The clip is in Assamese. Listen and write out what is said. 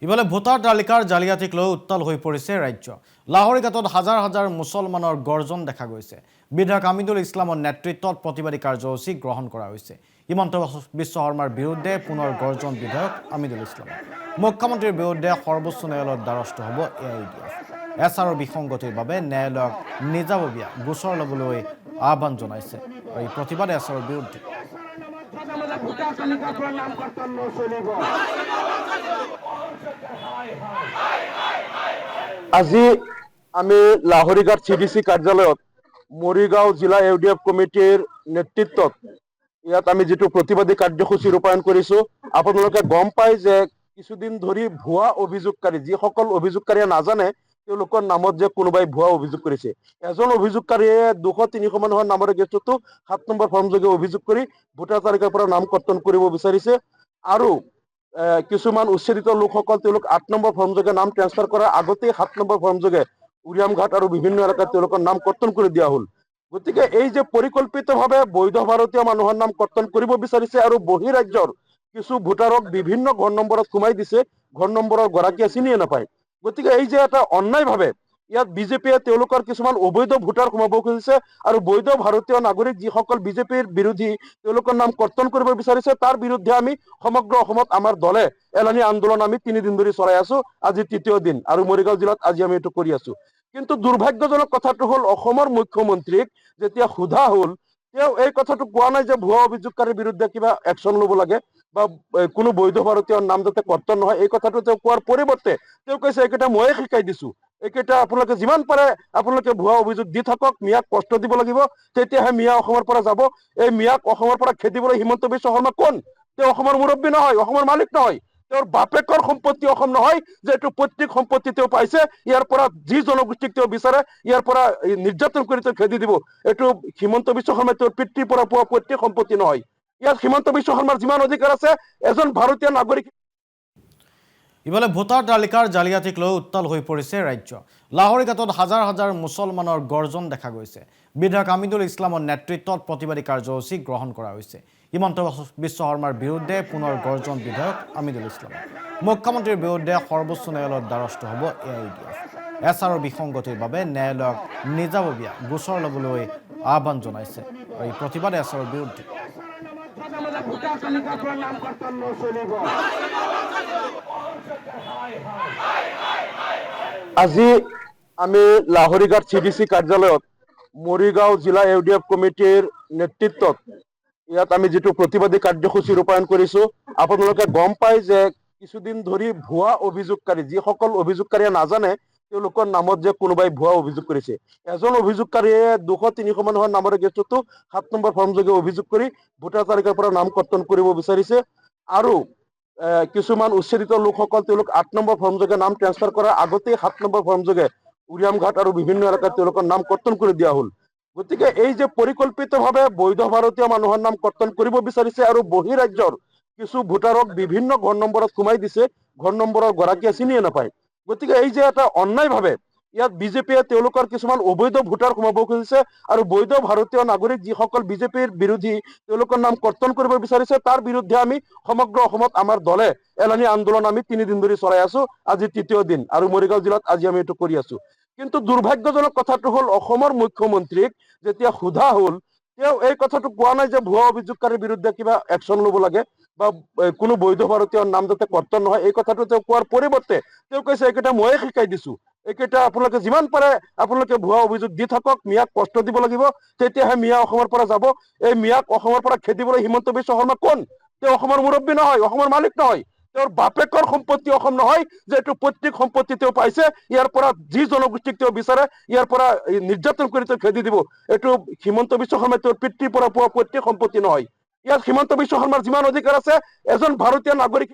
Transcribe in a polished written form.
ইফালে ভোটাৰ তালিকাৰ জালিয়াতিক লৈ উত্তাল হৈ পৰিছে ৰাজ্য। লাহৰীঘাটত হাজাৰ হাজাৰ মুছলমানৰ গৰ্জন দেখা গৈছে। বিধায়ক আমিনুল ইছলামৰ নেতৃত্বত প্ৰতিবাদী কাৰ্যসূচী গ্ৰহণ কৰা হৈছে। হিমন্ত বিশ্ব শৰ্মাৰ বিৰুদ্ধে পুনৰ গৰ্জন বিধায়ক আমিনুল ইছলাম। মুখ্যমন্ত্ৰীৰ বিৰুদ্ধে সৰ্বোচ্চ ন্যায়ালয়ৰ দ্বাৰস্থ হ'ব AIDF। এছআৰৰ বিসংগতিৰ বাবে ন্যায়ালয়ক নিজাববীয়া গোচৰ ল'বলৈ আহ্বান জনাইছে আৰু এই প্ৰতিবাদ এছআৰৰ বিৰুদ্ধে। আজি আমি লাহৰীঘাট CDC কাৰ্যালয়ত মৰিগাঁও জিলা AUDF কমিটিৰ নেতৃত্বত ইয়াত আমি যিটো প্ৰতিবাদী কাৰ্যসূচী ৰূপায়ণ কৰিছো, আপোনালোকে গম পায় যে কিছুদিন ধৰি ভুৱা অভিযোগকাৰী, যিসকল অভিযোগকাৰীয়ে নাজানে তেওঁলোকৰ নামত যে কোনোবাই ভুৱা অভিযোগ কৰিছে। এজন অভিযোগকাৰীয়ে 200-300 মানুহৰ নামৰ এগেইনষ্টতো 7 নম্বৰ ফৰ্মযোগে অভিযোগ কৰি ভোটাৰ তালিকাৰ পৰা নাম কৰ্তন কৰিব বিচাৰিছে আৰু কিছুমান উচ্ছেদিত লোকসকল তেওঁলোক 8 নম্বৰ ফৰ্মযোগে নাম ট্ৰেন্সফাৰ কৰাৰ আগতেই 7 নম্বৰ ফৰ্মযোগে উৰিয়ামঘাট আৰু বিভিন্ন এলেকাত তেওঁলোকৰ নাম কৰ্তন কৰি দিয়া হ'ল। গতিকে এই যে পৰিকল্পিতভাৱে বৈধ ভাৰতীয় মানুহৰ নাম কৰ্তন কৰিব বিচাৰিছে আৰু বহিৰাজ্যৰ কিছু ভোটাৰক বিভিন্ন ঘৰ নম্বৰত সোমাই দিছে, ঘৰ নম্বৰৰ গৰাকীয়ে চিনিয়ে নাপায়। গতিকে এই যে এটা অন্যায়ভাৱে ইয়াত বিজেপিয়ে তেওঁলোকৰ কিছুমান অবৈধ ভোটাৰ সোমাব খুজিছে আৰু বৈধ ভাৰতীয় নাগৰিক যিসকল বিজেপিৰ বিৰোধী তেওঁলোকৰ নাম কৰ্তন কৰিব বিচাৰিছে, তাৰ বিৰুদ্ধে আমি সমগ্ৰ অসমত আমাৰ দলে এলানি আন্দোলন আমি 3 দিন ধৰি চলাই আছো। আজি 3য় দিন আৰু মৰিগাঁও জিলাত আজি আমি এইটো কৰি আছো। কিন্তু দুৰ্ভাগ্যজনক কথাটো হ'ল, অসমৰ মুখ্যমন্ত্ৰীক যেতিয়া সোধা হ'ল, তেওঁ এই কথাটো কোৱা নাই যে ভুৱা অভিযোগকাৰীৰ বিৰুদ্ধে কিবা একশ্যন ল'ব লাগে বা কোনো বৈধ ভাৰতীয়ৰ নাম যাতে কৰ্তন নহয়, এই কথাটো তেওঁ কোৱাৰ পৰিৱৰ্তে তেওঁ কৈছে এইকেইটা ময়ে শিকাই দিছো, এইকেইটা আপোনালোকে যিমান পাৰে আপোনালোকে ভুৱা অভিযোগ দি থাকক, মিয়াক কষ্ট দিব লাগিব, তেতিয়াহে মিয়া অসমৰ পৰা যাব। এই মিয়াক অসমৰ পৰা খেদিবলৈ হিমন্ত বিশ্ব শৰ্মা কোন? তেওঁ অসমৰ মুৰব্বী নহয়, অসমৰ মালিক নহয়, তেওঁৰ বাপেকৰ সম্পত্তি অসম নহয় যে এইটো পৈতৃক সম্পত্তি তেওঁ পাইছে, ইয়াৰ পৰা যি জনগোষ্ঠীক তেওঁ বিচাৰে ইয়াৰ পৰা নিৰ্যাতন কৰি তেওঁ খেদি দিব। এইটো হিমন্ত বিশ্ব শৰ্মাই তেওঁৰ পিতৃৰ পৰা পোৱা পৈতৃক সম্পত্তি নহয়। ইয়াত হিমন্ত বিশ্ব শৰ্মাৰ যিমান অধিকাৰ আছে এজন ভাৰতীয় নাগৰিক। ইফালে ভোটাৰ তালিকাৰ জালিয়াতিক লৈ উত্তাল হৈ পৰিছে ৰাজ্য। লাহৰীঘাটত হাজাৰ হাজাৰ মুছলমানৰ গৰ্জন দেখা গৈছে। বিধায়ক আমিনুল ইছলামৰ নেতৃত্বত প্ৰতিবাদী কাৰ্যসূচী গ্ৰহণ কৰা হৈছে। হিমন্ত বিশ্ব শৰ্মাৰ বিৰুদ্ধে পুনৰ গৰ্জন বিধায়ক আমিনুল ইছলাম। মুখ্যমন্ত্ৰীৰ বিৰুদ্ধে সৰ্বোচ্চ ন্যায়ালয়ৰ দ্বাৰস্থ হ'ব AIDF। এছআৰৰ বিসংগতিৰ বাবে ন্যায়ালয়ক নিজাববীয়া গোচৰ ল'বলৈ আহ্বান জনাইছে আৰু এই প্ৰতিবাদ এছআৰৰ বিৰুদ্ধে। আজি আমি লাহৰীঘাট CDC কাৰ্যালয়ত মৰিগাঁও জিলা AUDF কমিটিৰ নেতৃত্বত ইয়াত আমি যিটো প্ৰতিবাদী কাৰ্যসূচী ৰূপায়ণ কৰিছো, আপোনালোকে গম পায় যে কিছুদিন ধৰি ভুৱা অভিযোগকাৰী, যিসকল অভিযোগকাৰীয়ে নাজানে তেওঁলোকৰ নামত যে কোনোবাই ভুৱা অভিযোগ কৰিছে। এজন অভিযোগকাৰীয়ে 200-300 মানুহৰ নামৰ এগেইনষ্টতো 7 নম্বৰ ফৰ্মযোগে অভিযোগ কৰি ভোটাৰ তালিকাৰ পৰা নাম কৰ্তন কৰিব বিচাৰিছে আৰু কিছুমান উচ্ছেদিত লোকসকল তেওঁলোক 8 নম্বৰ ফৰ্মযোগে নাম ট্ৰেন্সফাৰ কৰাৰ আগতেই 7 নম্বৰ ফৰ্মযোগে উৰিয়ামঘাট আৰু বিভিন্ন এলেকাত তেওঁলোকৰ নাম কৰ্তন কৰি দিয়া হ'ল। গতিকে এই যে পৰিকল্পিতভাৱে বৈধ ভাৰতীয় মানুহৰ নাম কৰ্তন কৰিব বিচাৰিছে আৰু বহিৰাজ্যৰ কিছু ভোটাৰক বিভিন্ন ঘৰ নম্বৰত সোমাই দিছে, ঘৰ নম্বৰৰ গৰাকীয়ে চিনিয়ে নাপায়। গতিকে এই যে এটা অন্যায়ভাৱে ইয়াত বিজেপিয়ে তেওঁলোকৰ কিছুমান অবৈধ ভোটাৰ সোমাব খুজিছে আৰু বৈধ ভাৰতীয় নাগৰিক যিসকল বিজেপিৰ বিৰোধী তেওঁলোকৰ নাম কৰ্তন কৰিব বিচাৰিছে, তাৰ বিৰুদ্ধে আমি সমগ্ৰ অসমত আমাৰ দলে এলানি আন্দোলন আমি 3 দিন ধৰি চলাই আছো। আজি 3য় দিন আৰু মৰিগাঁও জিলাত আজি আমি এইটো কৰি আছো। কিন্তু দুৰ্ভাগ্যজনক কথাটো হ'ল, অসমৰ মুখ্যমন্ত্ৰীক যেতিয়া সোধা হ'ল, তেওঁ এই কথাটো কোৱা নাই যে ভুৱা অভিযোগকাৰীৰ বিৰুদ্ধে কিবা একশ্যন ল'ব লাগে বা কোনো বৈধ ভাৰতীয়ৰ নাম যাতে কৰ্তন নহয়, এই কথাটো তেওঁ কোৱাৰ পৰিৱৰ্তে তেওঁ কৈছে এইকেইটা ময়ে শিকাই দিছো, এইকেইটা আপোনালোকে যিমান পাৰে আপোনালোকে ভুৱা অভিযোগ দি থাকক, মিয়াক কষ্ট দিব লাগিব, তেতিয়াহে মিয়া অসমৰ পৰা যাব। এই মিয়াক অসমৰ পৰা খেদিবলৈ হিমন্ত বিশ্ব শৰ্মা কোন? তেওঁ অসমৰ মুৰব্বী নহয়, অসমৰ মালিক নহয়, তেওঁৰ বাপেকৰ সম্পত্তি অসম নহয় যে এইটো পৈতৃক সম্পত্তি তেওঁ পাইছে, ইয়াৰ পৰা যি জনগোষ্ঠীক তেওঁ বিচাৰে ইয়াৰ পৰা নিৰ্যাতন কৰি তেওঁ খেদি দিব। এইটো হিমন্ত বিশ্ব শৰ্মাই তেওঁৰ পিতৃৰ পৰা পোৱা পৈতৃক সম্পত্তি নহয়। ইয়াত হিমন্ত বিশ্ব শৰ্মাৰ যিমান অধিকাৰ আছে এজন ভাৰতীয় নাগৰিক।